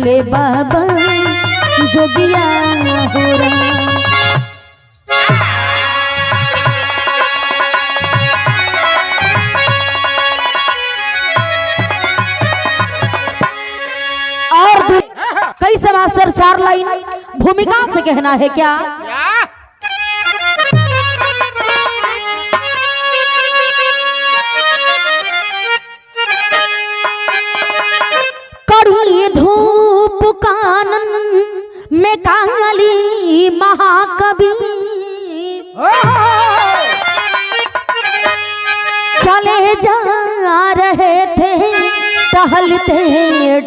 भोले बाबा जोगिया हो रहा। और कई समासर 4 लाइन भूमिका से कहना है क्या? कड़ी धूप कानन में काली महाकवि चले जा रहे थे टहलते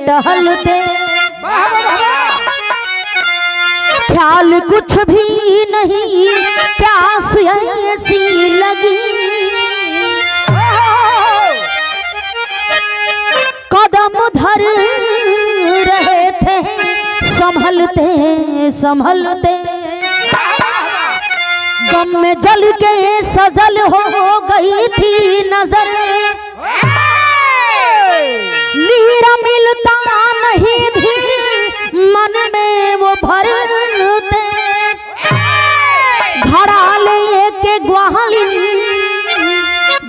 टहलते, ख्याल कुछ भी नहीं प्यास ऐसी लगी, कदम धर रहे थे संभलते संभलते, गम में जल के सजल हो गई थी नजर, नीर मिलता नहीं धीर मन में वो भरते, घड़ा ले के ग्वालिन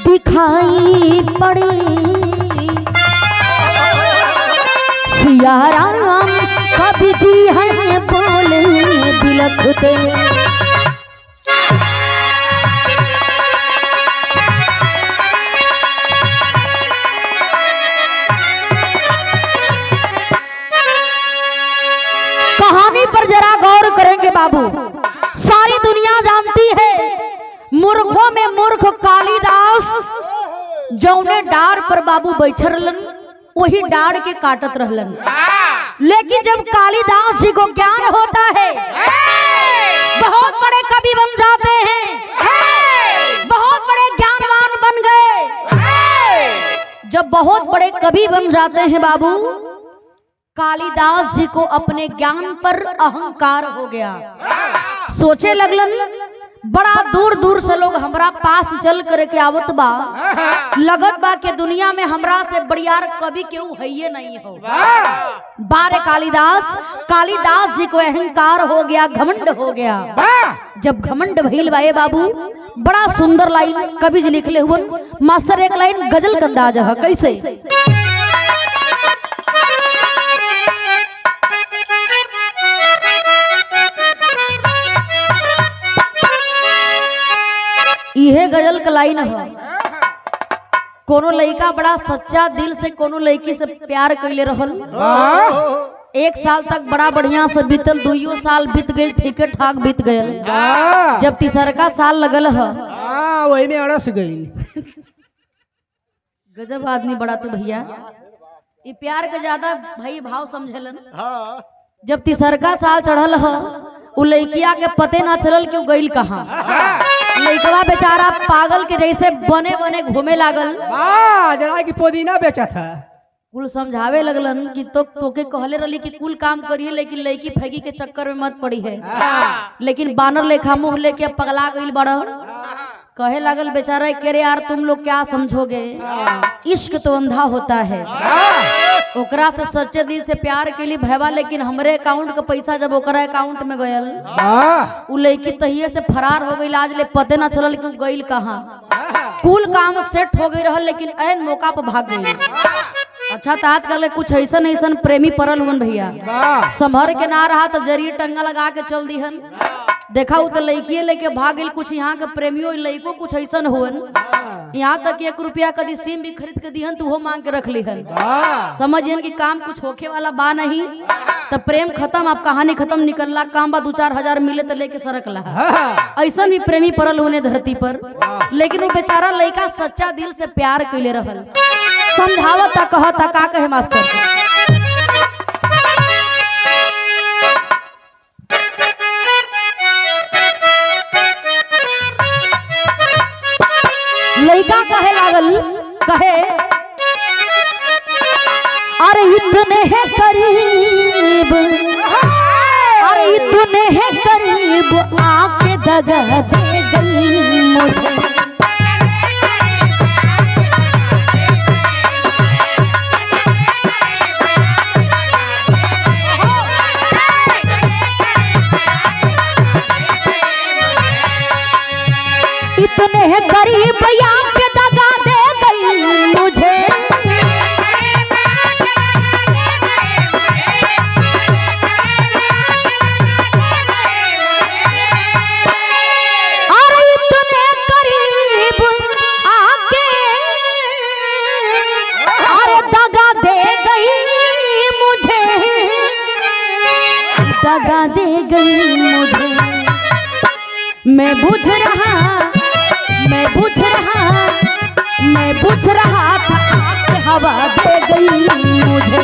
दिखाई पड़ी, सिया राम कभी जी है बोले बिलखते। कहानी पर जरा गौर करेंगे बाबू। सारी दुनिया जानती है मूर्खों में मूर्ख कालिदास जौने डार पर बाबू बैठे रहलन वही डार के काटत रहलन, लेकिन जब कालिदास जी को ज्ञान होता है बहुत बड़े कवि बन जाते हैं, बहुत बड़े ज्ञानवान बन गए। जब बहुत बड़े कवि बन जाते हैं बाबू, कालिदास जी को अपने ज्ञान पर अहंकार हो गया। सोचे लगलन बड़ा दूर दूर से लोग हमरा पास चल कर के आवत बा, लगत बा के दुनिया में हमरा से बढ़ियार कवि केहू है नहीं हो। बारे कालिदास जी को अहंकार हो गया, घमंड हो गया। जब घमंड भइल बा बाबू, बड़ा सुंदर लाइन कवि जी लिखले हुए। मास्टर एक लाइन गजल का अंदाज है कैसे? यह गजल का लाइन है। कोनो लड़का बड़ा सच्चा दिल से कोनो लड़की से प्यार कैले रहल, 1 साल तक बड़ा बढ़िया से बीतल, 2 साल बीत गए, ठीक ठाक बीत गए। जब 3रा साल लगल है वही में अड़स गई। गजब आदमी बड़ा तो भैया, ये प्यार के ज्यादा भाई भाव समझलन। जब 3रा साल चढ़ल है, उ लड़किया के पते ना चलल कि गईल कहाँ। लड़कवा बेचारा पागल के जैसे बने बने घूमे लागल। जरा की पुदीना बेचा था। कुल समझावे लगलन कि तोके कहले रही कि कुल काम करिए, लेकिन लड़की फैगी के चक्कर में मत पड़ी है। लेकिन बानर लेखा मुंह लेके पगला गईल बड़ा। कहे लागल बेचारा के रे यार तुम लोग क्या समझोगे, इश्क तो अंधा होता है। ओकरा से सच्चे दिल से प्यार के लिए भैवा, लेकिन हमरे अकाउंट का पैसा जब ओकरा अकाउंट में गयल, उ लड़की तहिए से फरार हो गई। आज ले पते ना चलल कि गईल कहाँ। कुल काम सेट हो गई रहल, लेकिन ऐन मौका पर भाग गई। अच्छा तो आजकल कुछ ऐसा प्रेमी परल हुन भैया, संभर के ना रहा तो जरिए टंगा लगा के चल दिहन। देखा तो लड़की लेके भाग गई। कुछ यहाँ के प्रेमियों लड़को कुछ ऐसा हुन, यहाँ तक 1 रुपया कदी सिम भी खरीद के दिहन तो वो मांग के रख लिहन। समझिए कि काम कुछ होके वाला बा नहीं, तो प्रेम खत्म, अब कहानी खत्म, निकलला काम बा 2-4 हजार मिले तो लेके सरकला। ऐसा भी प्रेमी परल होने धरती पर, लेकिन वो बेचारा लड़का सच्चा दिल से प्यार कैले रहल। समझावता कहता का कहे मास्टर, लड़का कहे लागल, कहे अरे इतने है करीब, अरे इतने है करीब आके दगा दे गई मुझे। करीब आके दगा दे गई मुझे। दगा दे गई मुझे। मैं बुझ रहा था आके हवा दे गई मुझे।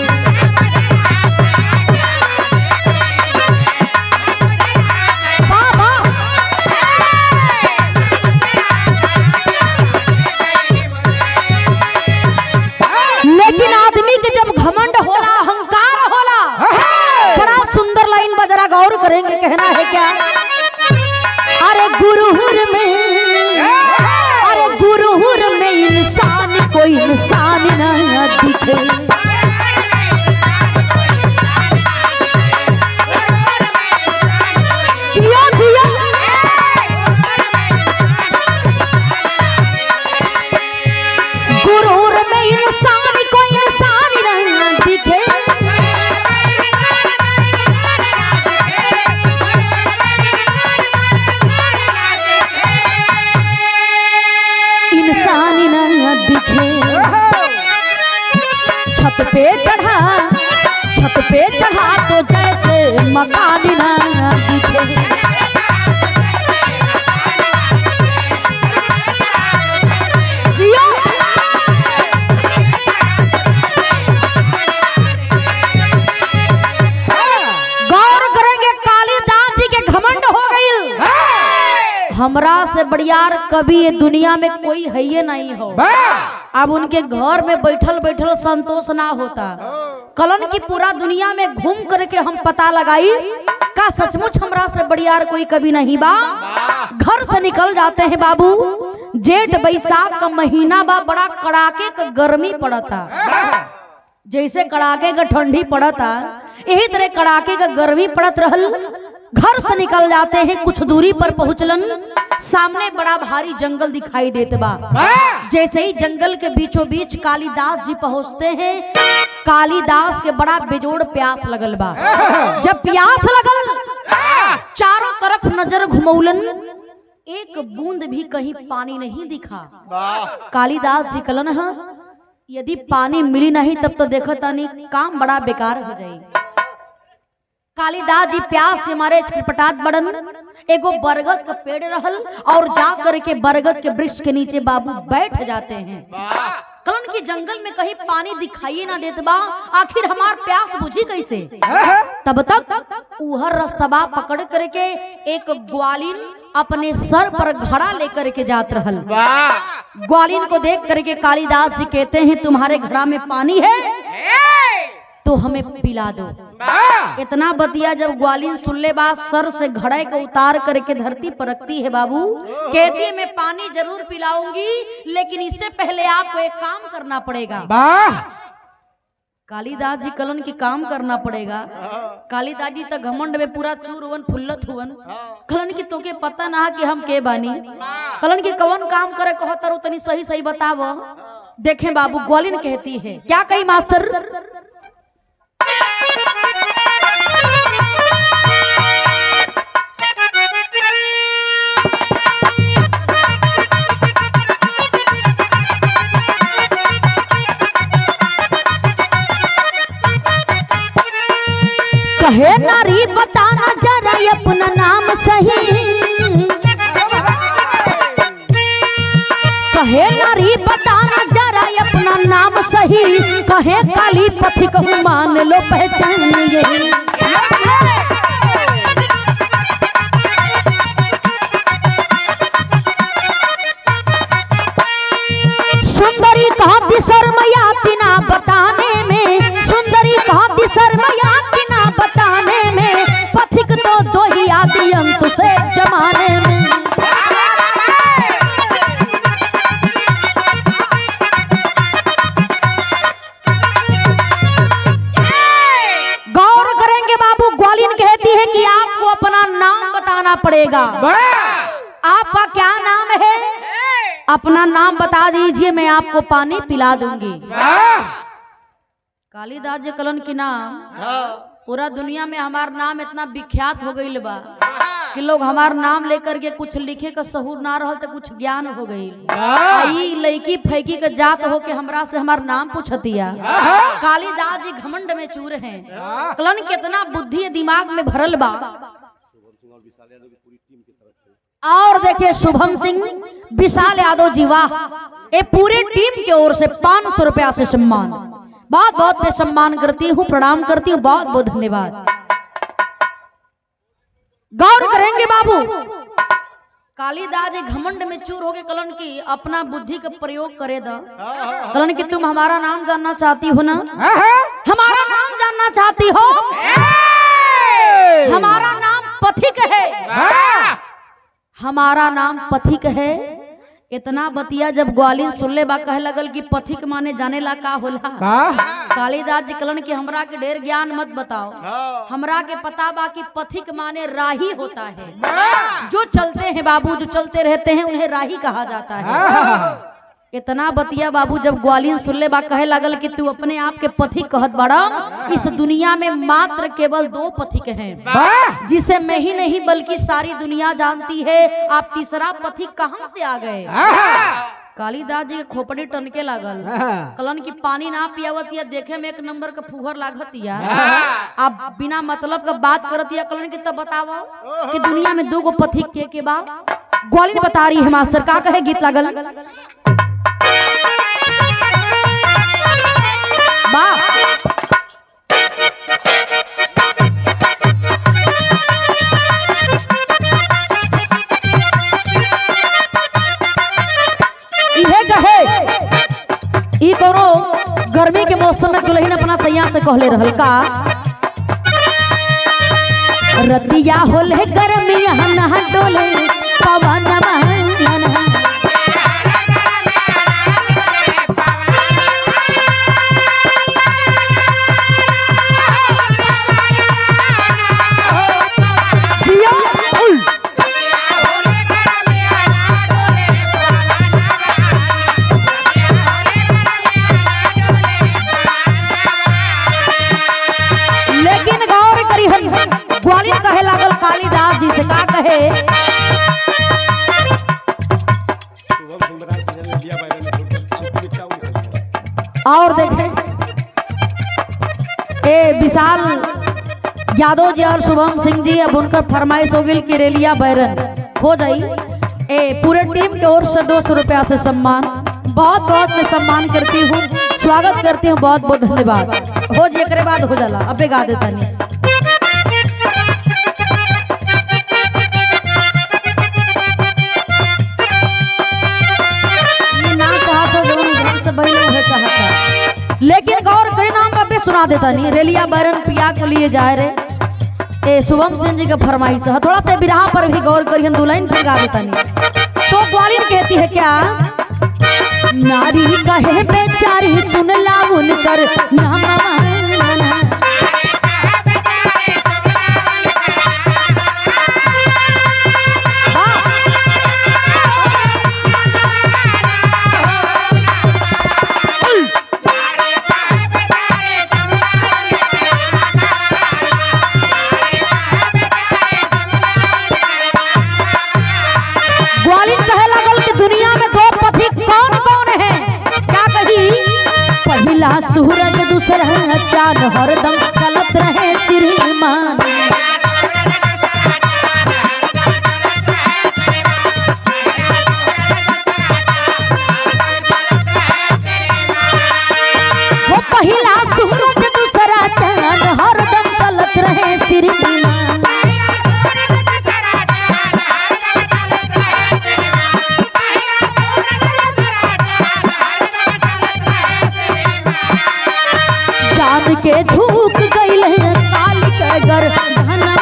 लेकिन आदमी के जब घमंड होला, अहंकार होला, बड़ा सुंदर लाइन बजरा गौर करेंगे, कहना है क्या? अरे गुरूर में इंसान को इंसान न दिखे। जियो जियो। गुरूर में इंसान को इंसान न दिखे। छत पे चढ़ा तो जैसे मकान ना दिखे। गौर करेंगे, कालिदास जी के घमंड हो गई। हमरा से बढ़ियार कवि ये दुनिया में कोई है ये नहीं हो। अब उनके घर में बैठल बैठल संतोष ना होता। कलन की पूरा दुनिया में घूम करके हम पता लगाई का सचमुच हमरा से बढ़ियार कोई कवि नहीं बा। घर से निकल जाते हैं बाबू, जेठ बैसाख का महीना बा, बड़ा कड़ाके का गर्मी पड़ता। जैसे कड़ाके का ठंडी पड़ता, यही तरह कड़ाके का गर्मी पड़त रहल। घर से निकल जाते हैं, कुछ दूरी पर पहुंचलन, सामने बड़ा भारी जंगल दिखाई देते बा। जैसे ही जंगल के बीचों बीच कालिदास जी पहुंचते हैं, कालिदास के बड़ा बेजोड़ प्यास लगल बा। जब प्यास लगल, चारों तरफ नजर घुमौलन, एक बूंद भी कहीं पानी नहीं दिखा। कालिदास जी कलन है, यदि पानी मिली नहीं तब तो देखो तानी काम बड़ा बेकार हो जाएगी। कालिदास जी प्यास से मारे छटपटात बड़न। एगो बरगद का पेड़ रहल और जा करके बरगद के वृक्ष के नीचे बाबू बैठ जाते हैं। कलन की जंगल में कहीं पानी दिखाई ना देते बा, आखिर हमार प्यास बुझी कैसे? तब तक उहर रास्ता पकड़ करके एक ग्वालिन अपने सर पर घड़ा लेकर के जात रहल। ग्वालिन को देख करके कालिदास जी कहते हैं, तुम्हारे घड़ा में पानी है तो हमें पिला दो। इतना बतिया जब ग्वालिन सुन ले बात, सर से घड़े को उतार करके धरती पर रखती है बाबू। कहती है, मैं पानी जरूर पिलाऊंगी, लेकिन इससे पहले आपको एक काम करना पड़ेगा। कालिदास जी कलन की काम करना पड़ेगा। कालिदास जी तक घमंड में पूरा चूर हुवन, फुल्लत हुवन। कलन की तोके पता ना कि हम के बानी। कलन की कवन काम करे कहतर तनी सही सही बताव। देखें बाबू, ग्वालिन कहती है, क्या कही मास्टर? कहे नारी बताना जरा अपना नाम सही। कहे नारी बताना जरा अपना नाम सही। कहे काली पथिक हूँ मान लो पहचान यही। सुंदरी कहती शर्मयाती ना बताने में। सुंदरी कहती शर्मयाती ना बताने में। पथिक तो दो ही आदि अंत से जमाने में। गौर करेंगे बाबू, ग्वालिन कहती है कि आपको अपना नाम बताना पड़ेगा। आपका क्या नाम है? अपना नाम बता दीजिए, मैं आपको पानी पिला दूंगी। कालिदास जी कलन की नाम पूरा दुनिया में हमार नाम इतना विख्यात हो गई बा कि लोग हमार नाम लेकर के कुछ लिखे का सहूर ना रहल तो कुछ ज्ञान हो गई। लड़की फैकी के जात हो के हमरा से हमार नाम पूछतिया। कालिदास जी घमंड में चूर हैं। कलन कितना बुद्धि दिमाग में भरल बा। और देखिए शुभम सिंह विशाल यादव जी, वाह, ये पूरे टीम की ओर से 500 रुपया से सम्मान। बहुत बहुत मैं सम्मान करती हूँ, प्रणाम करती हूँ, बहुत बहुत धन्यवाद। गौर करेंगे बाबू, कालिदास जी घमंड में चूर हो गए। कलन की अपना बुद्धि का प्रयोग करे दा। कलन की तुम हमारा नाम जानना चाहती हो ना? हमारा नाम जानना चाहती हो? हमारा नाम पथिक है। हमारा नाम पथिक है। इतना बतिया जब ग्वालिन सुनले बा कहे लगल कि पथिक माने जाने ला का होला। कालिदास जी कलन की हमरा के ढेर ज्ञान मत बताओ, हमरा के पता बा कि पथिक माने राही होता है। जो चलते हैं बाबू, जो चलते रहते हैं उन्हें राही कहा जाता है। इतना बतिया बाबू जब ग्वालिन सुनले बा कहे लगल कि तू अपने आप के पथिक कहत बड़ा। इस दुनिया में मात्र केवल 2 पथिक हैं, जिसे मैं ही नहीं बल्कि सारी दुनिया जानती है। आप तीसरा पथिक कहां से आ गए? कालिदास जी के खोपड़ी टनके लागल। कलन की पानी ना पियावतिया, देखे में 1 नंबर का फुहर लागतिया। आप बिना मतलब का बात करतिया। कलन की तब बताओ कि दुनिया में 2 पथिक के बा? ग्वालिन बता रही है मास्टर का कहे गीत लागल। इहे कहे ई कोनो गर्मी के मौसम में दुल्हन अपना सैया से कहले रहल का, रतिया होले गर्मिया नहा डोले पवन महन। कहे लागल कालिदास जी से का कहे, और देखे ए विशाल यादव जी और शुभम सिंह जी, अब उनका फरमाइश हो गई कि रेलिया बैरन हो जाई। ए पूरे टीम की ओर से 200 रुपया से सम्मान। बहुत बहुत मैं सम्मान करती हूँ, स्वागत करती हूँ, बहुत बहुत धन्यवाद। हो जी एक बाद हो जाला, अबे गा देता नहीं। लेकिन गौर करे नाम का भी सुना देता नहीं। रेलिया बैरन पिया के लिए जाए रे। ए शुभम सिंह जी का फरमाइश है, थोड़ा सा बिरहा पर भी गौर करिए, दुल्हन पे गा देता नहीं। तो ग्वालिन कहती है क्या, नारी कहे बेचारी सुन ला उनकर नाम। सूरज दूसरा चांद हरदम चलत रहे श्रीमान। वो पहला सूरज दूसरा चांद हरदम चलत रहे श्रीमान। के झूक गईल है काल के घर धना।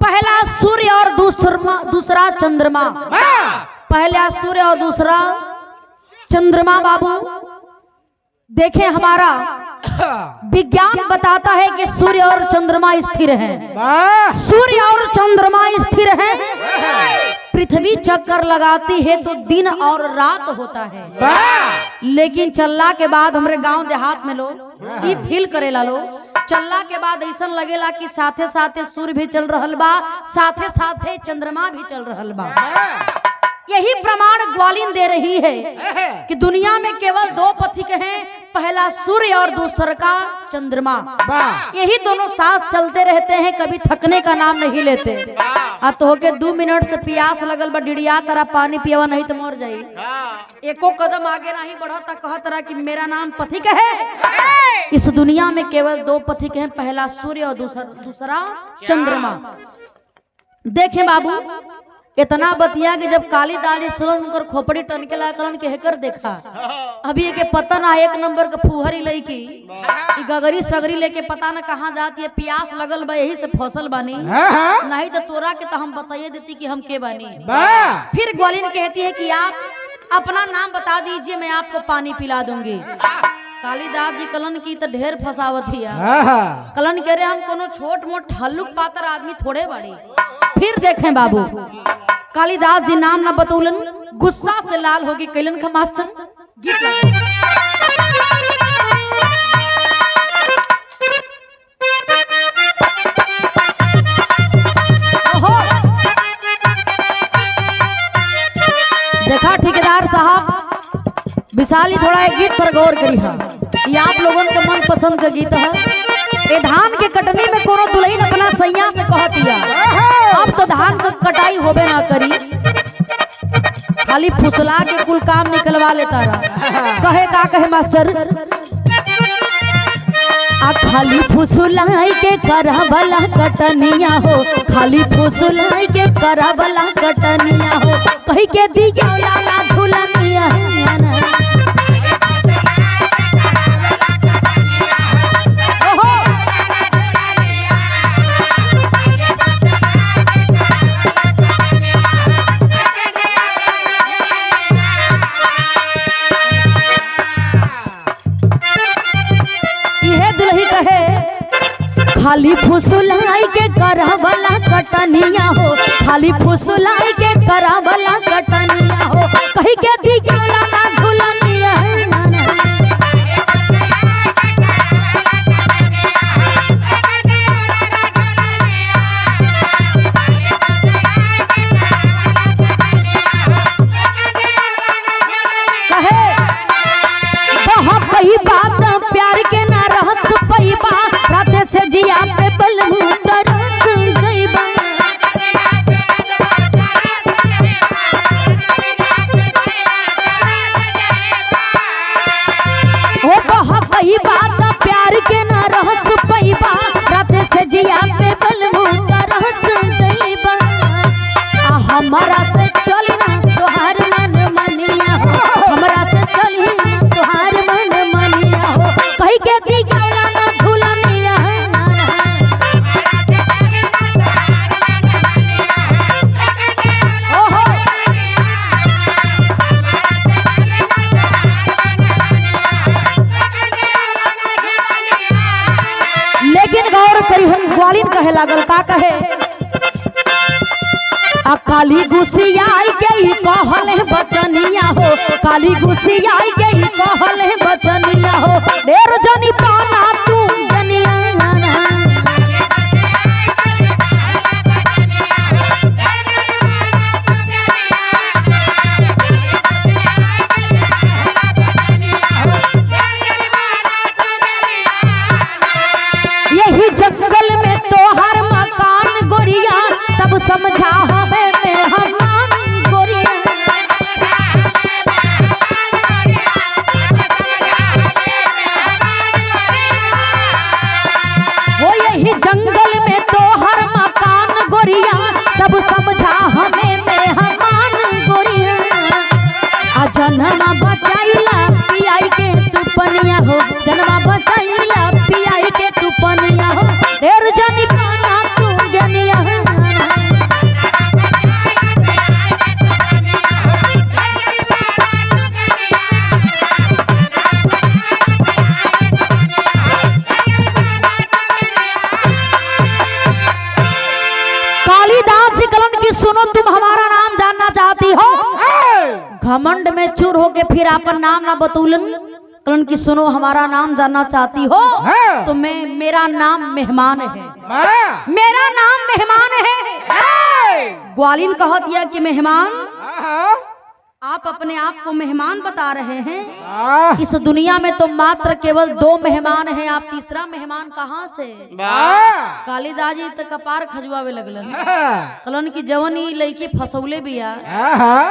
पहला सूर्य और दूसरा चंद्रमा। पहला सूर्य और दूसरा चंद्रमा। बाबू देखें, हमारा विज्ञान बताता है कि सूर्य और चंद्रमा स्थिर हैं। सूर्य और चंद्रमा स्थिर हैं। पृथ्वी चक्कर लगाती है तो दिन और रात होता है। लेकिन चलला के बाद हमारे गांव देहात में लोग ये फील करेला, लोग चलला के बाद ऐसा लगेला कि साथे साथे सूर्य भी चल रहल बा, साथे साथे चंद्रमा भी चल रहल बा। यही प्रमाण ग्वालिन दे रही है कि दुनिया में केवल दो पथिक हैं, पहला सूर्य और दूसरा का चंद्रमा। यही दोनों साथ चलते रहते हैं, कभी थकने का नाम नहीं लेते। तो के 2 मिनट से प्यास लगल बा, डिड़िया तरह पानी पियावा नहीं तो मर जाई। एको कदम आगे नहीं बढ़ता, कहत रहा कि मेरा नाम पथिक है। इस दुनिया में केवल दो पथिक हैं, पहला सूर्य और दूसरा चंद्रमा। देखें बाबू, इतना बतिया कि जब कालीदास जी सुन उनकर खोपड़ी टन के लाकलन के हेकर देखा। अभी के पता ना, 1 नंबर के फुहरी लईकी गगरी सगरी लेके पता ना कहाँ जाती है। प्यास लगल बा, यही से फसल बानी। नहीं तो तोरा के तो हम बताइए देती कि हम के बानी। फिर ग्वालिन कहती है कि आप अपना नाम बता दीजिए, मैं आपको पानी पिला दूंगी। कालीदास जी कलन की तो ढेर फसावत हिया। कलन कह रहे हम कोनो छोट मोट हल्लुक पातर आदमी थोड़े बड़ी। फिर देखें बाबू, कालीदास जी नाम ना बतौलन, गुस्सा से लाल होगी कैलन का मास्टर गीत देखा ठेकेदार साहब, विशाली थोड़ा एक गीत पर गौर करी है। ये आप लोगों के मन पसंद का गीत है। ए धान के कटनी में कोनो दुल्हन अपना सैया से कहतिया, अब तो धान का कटाई होबे ना करी, खाली फुसला के कुल काम निकलवा लेता रहा। कहे का कहे मास्टर, आ खाली फुसलाई के करा भला कटनिया हो, खाली फुसलाई के करा भला कटनिया हो, कही के दिया ना झुलनिया। खाली फुसलाई के करा भला कटनिया हो, खाली फुसलाई के करा भला कटनिया हो, कही के दिखला ना झुलनिया। कहे वहाँ कही बात प्यार के ना रहस पैबा, राते से जिया पे बलमू तरस जइबा। ओ बहा कही बात प्यार के ना रहस पैबा, राते से जिया पे बलमू तरस जइबा। आ हमरा से चली ना तोहार मन मनिया हो, हमरा से चली ना तोहार मन मनिया हो, कही के दिखला ना झुलनिया। लेकिन गौर करी, हम ग्वालिन कहे लागल, का कहे, आ काली गुसियाई के ही कहले बचनिया हो, काली गुसियाई के ही कहले बचनिया हो, ढेर जनी पाना तू जनिया। यही जंगल में तोहर मकान गोरिया, तब समझा हमें में हमान गोरिया। कि सुनो तुम हमारा नाम जानना चाहती हो। घमंड में चूर होके फिर अपन नाम ना बतौलन। कलन कि सुनो हमारा नाम जानना चाहती हो तो मेरा नाम मेहमान है, मेरा नाम मेहमान है। ग्वालिन कह दिया कि मेहमान, आप अपने आप को मेहमान बता रहे हैं। इस दुनिया में तो मात्र केवल 2 मेहमान हैं, आप तीसरा मेहमान कहाँ से? कालिदास जी तो कपार खजुआवे लगलन। कलन की जवन ई लड़की फसौले बिया,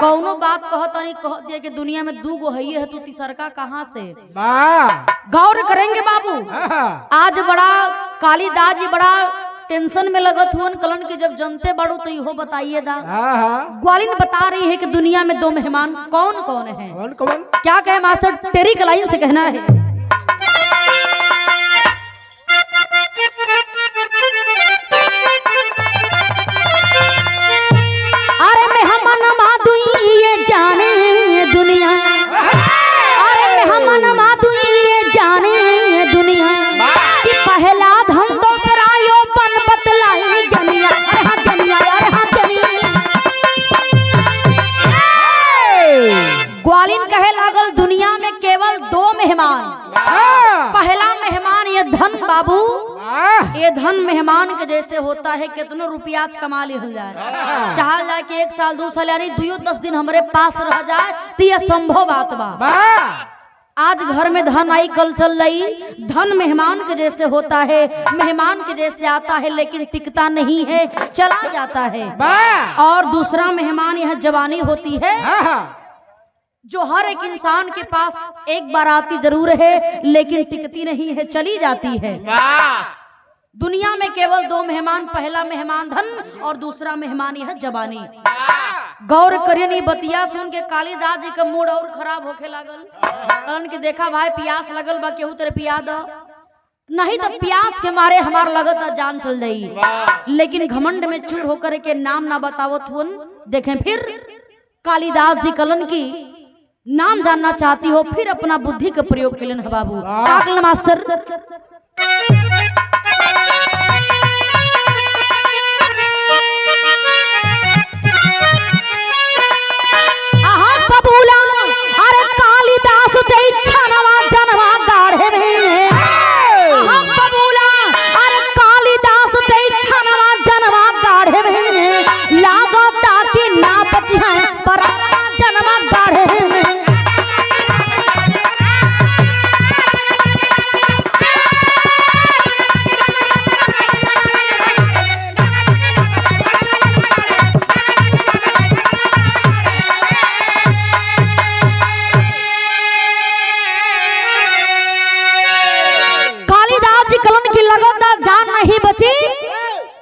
कौनो बात कहता नहीं, कह दिया कि दुनिया में 2 गो है तू तीसरका कहाँ से? गौर करेंगे बाबू। आज बड़ा कालिदास जी बड़ा टेंशन में लगत हुआ। कलन की जब जनते बड़ो तो इहो बताइए दा। ग्वालिन बता रही है कि दुनिया में 2 मेहमान कौन कौन है? कौन? क्या कहे मास्टर, तेरी कलाइन से कहना है। अरे मेहमान माधुई ये जाने दुनिया, अरे मेहमान माधुई ये जाने दुनिया कि पहला धम दूसरा यो बन बतलाई जनिया। अरे हाँ जनिया, अरे हाँ जनिया। ग्वालिन कहे लागल दुनिया में केवल 2 मेहमान। पहला मेहमान ये धन बाबू, ये धन मेहमान के जैसे होता है, कितनो रुपया कमा लिहल जाए, चाहल जाए कि 1 साल 2 साल यानी 2-10 दिन हमारे पास रह जाए तो यह संभव बात बा। आज घर में धन आई कल चल रही। धन मेहमान के जैसे होता है, मेहमान के जैसे आता है लेकिन टिकता नहीं है, चला जाता है। और दूसरा मेहमान यह जवानी होती है जो हर एक इंसान के पास एक बार आती जरूर है लेकिन टिकती नहीं है, चली जाती है। दुनिया में केवल 2 मेहमान, पहला मेहमान धन और दूसरा मेहमान यह जवानी। गौर करिए नहीं बतिया सुन के कालिदास जी का मूड और खराब होके लागल। कलन के देखा भाई प्यास लगल बा, केहू तेरे पिया द, नहीं तो प्यास के मारे हमार लगत जान चल जाई। लेकिन घमंड में चूर होकर के नाम ना बतावत हुन। देखें फिर कालिदास जी कलन की नाम जानना चाहती हो, फिर अपना बुद्धि का प्रयोग के लिए बाबू। काकल मास्टर अरे कालिदास दे छनवा जनवा गाढ़े में, बबूला अरे कालिदास दे छनवा जनवा गाढ़े में, लागता कि ना बची है पर जनवा गाढ़े में।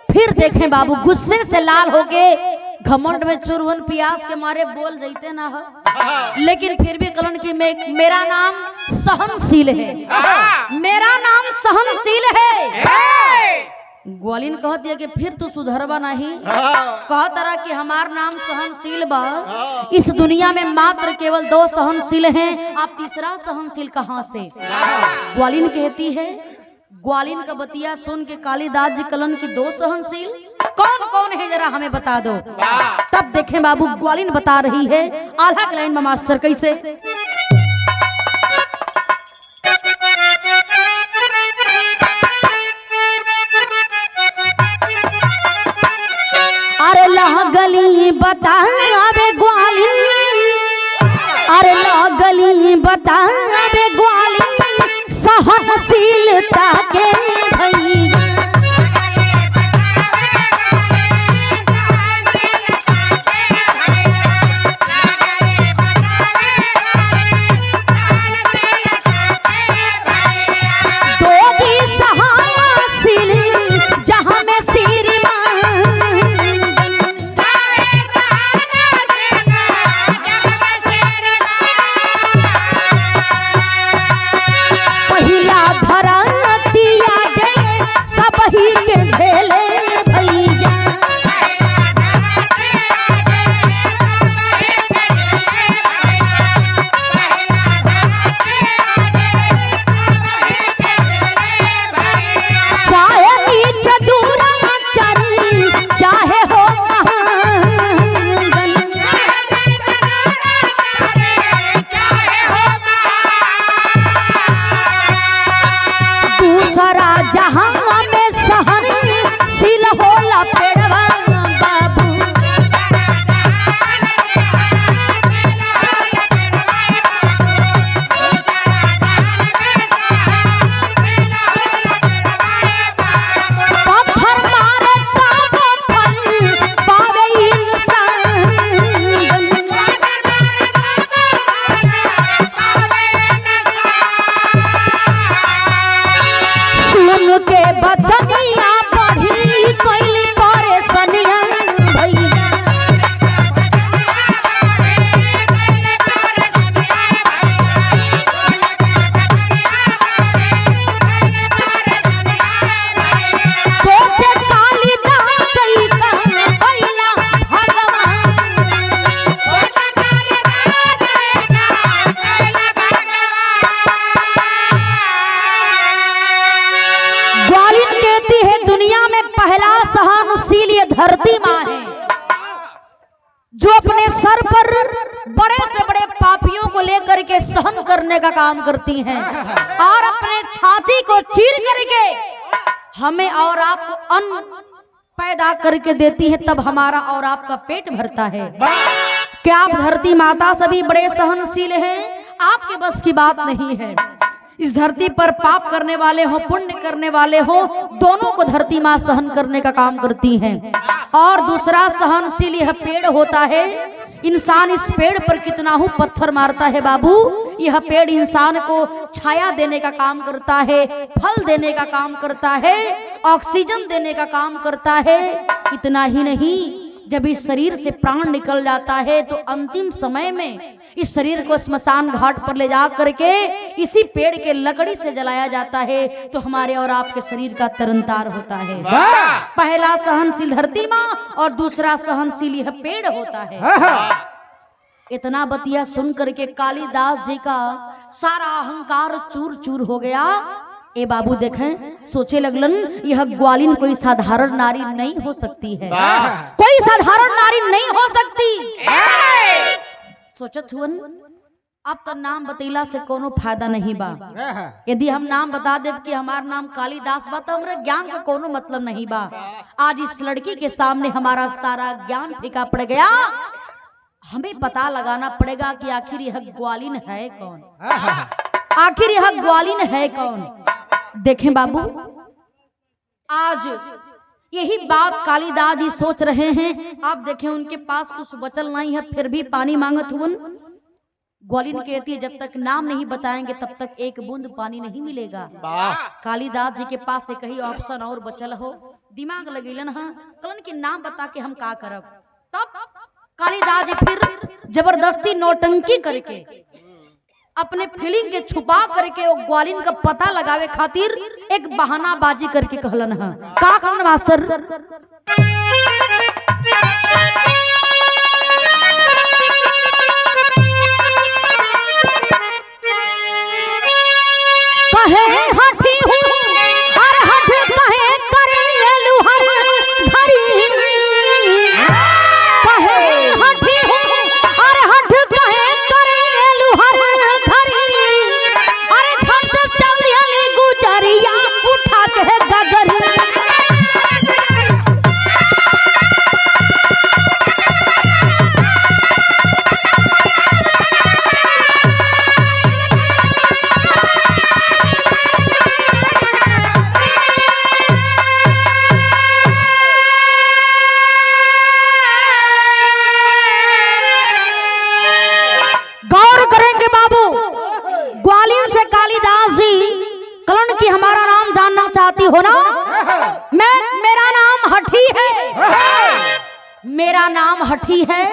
फिर देखें बाबू गुस्से से लाल होके घमंड में चुरवन प्यास के मारे बोल रही ना है, लेकिन फिर भी कलन की मेरा नाम सहनशील है, मेरा नाम सहनशील है। ग्वालिन कह दिया कि फिर तू सुधरवा नहीं, कह तरह कि हमार नाम सहनशील बा। इस दुनिया में मात्र केवल 2 सहनशील हैं, आप तीसरा सहनशील कहाँ से? ग्वालिन कहती है। ग्वालिन का बतिया सुन के कालिदास जी कलन की 2 सहनशील कौन कौन है जरा हमें बता दो। तब देखें बाबू ग्वालिन बता रही है आधा लाइन में मास्टर कैसे। अरे गली बतावे ग्वालिन, अरे गली बतावे ग्वालिन सहनशीलता के भई। दोगी सहनशील जहाँ में पहिला धरतिया सहनशील ये धरती माँ है, जो अपने सर पर बड़े से बड़े पापियों को लेकर के सहन करने का काम करती हैं और अपने छाती को चीर करके हमें और आपको अन्न पैदा करके देती है, तब हमारा और आपका पेट भरता है। क्या आप धरती माता सभी बड़े सहनशील हैं? आपके बस की बात नहीं है। इस धरती पर पाप करने वाले हो, पुण्य करने वाले हो, दोनों को धरती माँ सहन करने का काम करती हैं। और दूसरा सहनशील यह पेड़ होता है। इंसान इस पेड़ पर कितना ही पत्थर मारता है बाबू, यह पेड़ इंसान को छाया देने का काम करता है, फल देने का काम करता है, ऑक्सीजन देने का काम करता है। इतना ही नहीं, जब इस शरीर से प्राण निकल जाता है तो अंतिम समय में इस शरीर को स्मशान घाट पर ले जा करके इसी पेड़ के लकड़ी से जलाया जाता है, तो हमारे और आपके शरीर का तरनतार होता है। पहला सहनशील धरती माँ और दूसरा सहनशील यह पेड़ होता है। इतना बतिया सुन करके कालिदास जी का सारा अहंकार चूर चूर हो गया। ए बाबू देखें, सोचे लगलन यह ग्वालिन कोई साधारण नारी नहीं हो सकती है, कोई साधारण नारी नहीं हो सकती। सोचत हुन अब तो नाम बतैला से कोनो फायदा नहीं बा। यदि हम नाम बता देव कि हमारा नाम कालिदास बा तो हमारे ज्ञान का कोनो मतलब नहीं बा। आज इस लड़की के सामने हमारा सारा ज्ञान फीका पड़ गया। हमें पता लगाना पड़ेगा कि आखिर यह ग्वालिन है कौन, आखिर यह ग्वालिन है कौन। देखें बाबू, आज यही बात कालिदास जी सोच रहे हैं। आप देखें उनके पास कुछ बचल नहीं है, फिर भी पानी मांगत हुन। ग्वालिन कहती है जब तक नाम नहीं बताएंगे तब तक एक बूंद पानी नहीं मिलेगा। कालिदास जी के पास से कहीं ऑप्शन और बचल हो, दिमाग लगेलन हाँ कलन के नाम बता के हम का करब। तब कालिदास जी फिर जबरदस्ती नौटंकी करके अपने फीलिंग के छुपा करके वो ग्वालिन का पता लगावे खातिर एक बहानाबाजी करके कहलन है। का कहलन मास्टर? कहे हठी हूँ हर हठ कहे करे लुहर धरी, कहे हठी हूँ हर हठ कहे करे लुहर धरी, अरे झट से चल दिया गुजरिया उठा के गगरी। हो ना, मेरा नाम हठी है, मेरा नाम हठी है।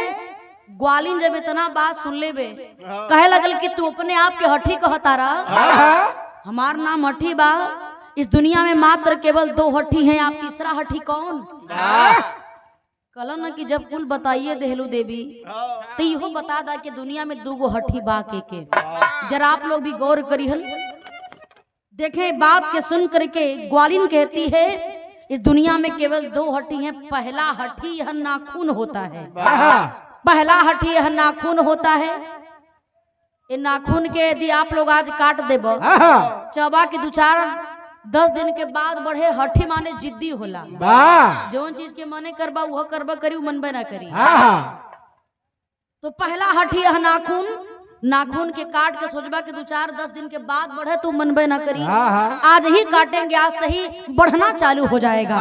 ग्वालिन जब इतना बात सुन ले बे कहे लगल कि तू अपने आप के हठी कहता रहा, हमार नाम हठी बा। इस दुनिया में मात्र केवल 2 हठी हैं, आप तीसरा हठी कौन? कलन न कि जब कुल बताइए देहलू देवी तो इहो बता दा कि दुनिया में 2 हठी बा के। जरा आप लोग भी गौर करिहल। देखें बात के सुन करके ग्वालिन कहती है इस दुनिया में केवल 2 हठी हैं। पहला हठी यह नाखून होता है, पहला हठी यह नाखून होता है। ये नाखून के यदि आप लोग आज काट देब चबा के 2-4-10 दिन के बाद बढ़े। हठी माने जिद्दी होला, जौन चीज के मने करबा वह करबा करी मनबे ना करी। तो पहला हठी यह नाखून, नाखून के काट के सोचबा के 2-4-10 दिन के बाद बढ़े तो मनबे ना करी। आज ही काटेंगे, आज से ही बढ़ना चालू हो जाएगा।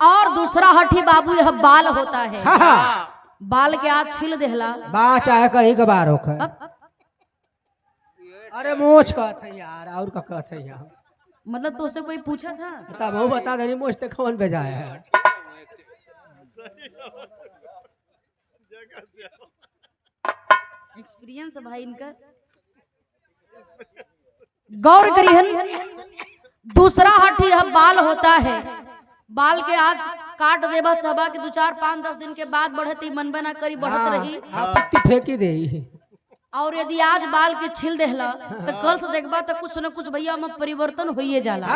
और दूसरा हठी बाबू यह बाल होता है, बाल के आज छील देहला बा चाहे कहीं के बार होकर। अरे मोछ कहत है यार, और का कहत है यार, मतलब तो उससे कोई पूछा था तब वो बता दे मोछ ते कौन भेजा है। एक्सपीरियंस है भाई इनका, गौर करिहन। दूसरा हठी यह बाल होता है, बाल के आज काट देबा चबा के 2-4-5-10 दिन के बाद बढ़ती मनबे ना करी, बढ़त रही पत्ती फेंकी दे। और यदि आज बाल के छील देहला तो कल से देखबा तो कुछ न कुछ भैया में परिवर्तन होइए जाला।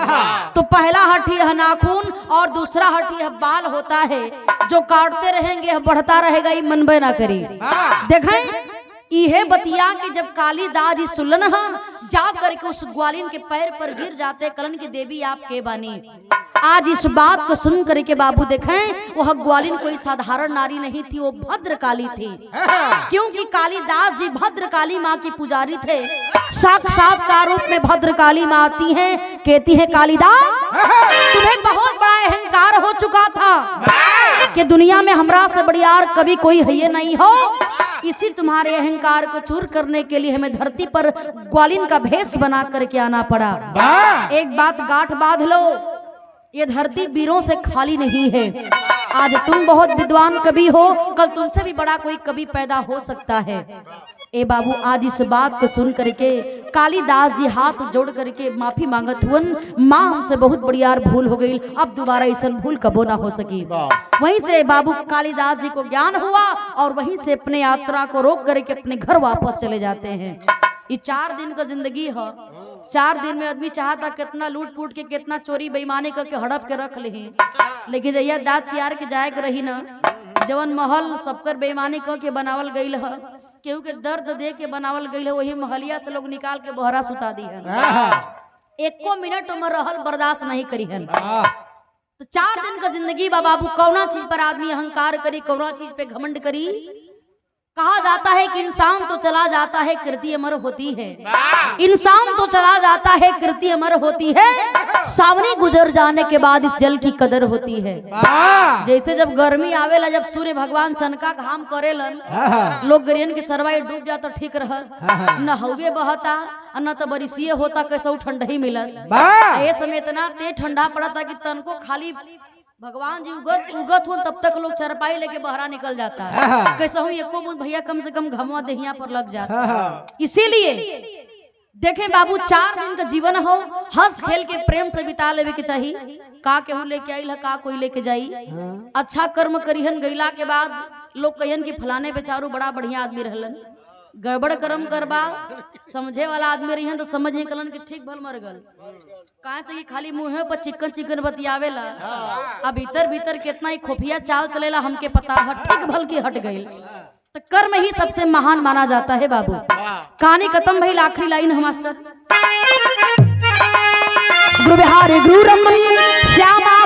तो पहला हड्डी है नाखून और दूसरा हड्डी है बाल होता है, जो काटते रहेंगे बढ़ता रहेगा, ये मनबे ना करी। देखें इहे बतिया कि जब कालिदास जी सुनलन जा करके उस ग्वालिन के पैर पर गिर जाते, कलन की देवी आप के बानी। आज इस बात को सुन करके बाबू देखें वह ग्वालिन कोई साधारण नारी नहीं थी, वो भद्रकाली थी। क्योंकि कालिदास जी भद्रकाली माँ की पुजारी थे। साक्षात्कार रूप में भद्रकाली माँ आती हैं, कहती है कालिदास तुम्हें बहुत बड़ा अहंकार हो चुका था कि दुनिया में हमरा से बढ़िया कभी कोई है नहीं हो। इसी तुम्हारे अहंकार को चूर करने के लिए हमें धरती पर ग्वालिन का भेष बना करके आना पड़ा। एक बात गांठ बांध लो, ये धरती वीरों से खाली नहीं है। आज तुम बहुत विद्वान कवि हो, कल तुमसे भी बड़ा कोई कवि पैदा हो सकता है। ए बाबू आज इस बात को सुन करके कालिदास जी हाथ जोड़ करके माफी मांगत हुन, माँ हमसे बहुत बड़ियार भूल हो गई, अब दोबारा ऐसा भूल कबो ना हो सकी। वहीं से बाबू कालिदास जी को ज्ञान हुआ और वहीं से अपने यात्रा को रोक करके अपने घर वापस चले जाते हैं। ये 4 दिन का जिंदगी है, 4 दिन में आदमी चाहता कितना लूट फूट के कितना चोरी बेईमानी करके हड़प के रख ले, लेकिन जहिया दाँत चियार के जाए के रही ना, जवन महल सबकर बेईमानी करके बनावल गईल है, केहू के दर्द दे के बनावल गईल है, वही महलिया से लोग निकाल के बहरा सुता दी है। एको मिनट में रहल बर्दाश्त नहीं करी है। तो 4 दिन का जिंदगी बाबू कौना चीज पर आदमी अहंकार करी, कौना चीज पे घमंड करी। कहा जाता है कि इंसान तो चला जाता है कृति अमर होती है, इंसान तो चला जाता है कृति अमर होती है, सावनी गुजर जाने के बाद इस जल की कदर होती है। जैसे जब गर्मी आवेला, जब सूर्य भगवान चनका घाम करेलन, लोग गरियन के सरवाई डूब जाता ठीक रहल, न हवे बहता न तो बरिसिये होता, कैसे ठंडा ही मिलल। ये समय इतना तेज ठंडा पड़ता कि तनको खाली भगवान जी उगत हो तब तक लोग चरपाई लेके बहरा निकल जाता है, कैसा हो एको मुझ भैया कम से कम घमवा दहिया पर लग जाता है। इसीलिए देखें बाबू 4 दिन का जीवन हो, हंस खेल के प्रेम से बिता लेवे के चाहिए। का केहू लेके आई है, का कोई लेके जाई। अच्छा कर्म करिहन, गईला के बाद लोग कहियन कि फलाने बेचारू बड़ा बढ़िया आदमी रहलन। गड़बड़ कर्म करबा समझे वाला आदमी रही तो समझ नहीं कलन कि ठीक भल मर गल, कहा से कि खाली मुँह पर चिकन चिकन बतियावेला, अब भीतर भीतर कितना ही खुफिया चाल चलेला हमके पता है, ठीक भल की हट गई। तो कर्म ही सबसे महान माना जाता है बाबू। कहानी खत्म भई, आखिरी लाइन है मास्टर। गुरु बिहारी गुरु रमन श्यामा